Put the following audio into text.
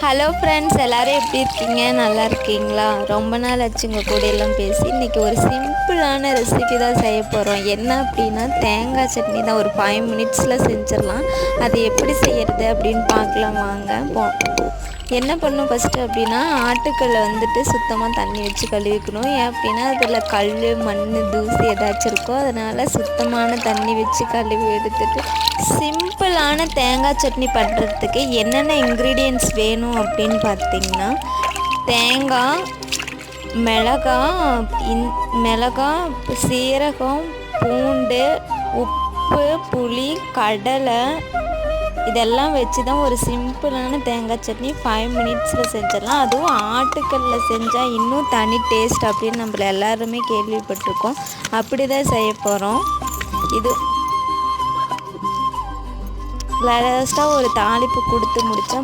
Hello friends, எல்லோரும் எப்படி இருக்கீங்க? நல்லா இருக்கீங்களா? ரொம்ப நாள் ஆச்சு உங்கள் கூட எல்லாம் பேசி. இன்றைக்கி ஒரு சிம்பிளான ரெசிபி தான் செய்ய போகிறோம். என்ன அப்படின்னா, தேங்காய் சட்னி தான். ஒரு 5 மினிட்ஸில் செஞ்சிடலாம். அது எப்படி செய்கிறது அப்படின்னு பார்க்கலாம் வாங்க. என்ன பண்ணணும் ஃபஸ்ட்டு அப்படின்னா, ஆட்டுக்கல்லை வந்துட்டு சுத்தமாக தண்ணி வச்சு கழுவிக்கணும். ஏன் அப்படின்னா அதில் கல், மண், தூசி ஏதாச்சும் இருக்கோ. அதனால் சுத்தமான தண்ணி வச்சு கழுவி எடுத்துட்டு, சிம்பிளான தேங்காய் சட்னி பண்ணுறதுக்கு என்னென்ன இன்க்ரீடியன்ட்ஸ் வேணும் அப்படின்னு பார்த்தீங்கன்னா, தேங்காய், மிளகாய், சீரகம், பூண்டு, உப்பு, புளி, கடலை, இதெல்லாம் வச்சு தான் ஒரு சிம்பிளான தேங்காய் சட்னி 5 மினிட்ஸில் செஞ்சிடலாம். அதுவும் ஆட்டுக்கல்லில் செஞ்சால் இன்னும் தனி டேஸ்ட் அப்படின்னு நம்மள எல்லாருமே கேள்விப்பட்டிருக்கோம். அப்படி தான் செய்ய போகிறோம். இது லாஸ்ட்டாக ஒரு தாளிப்பு கொடுத்து முடித்தா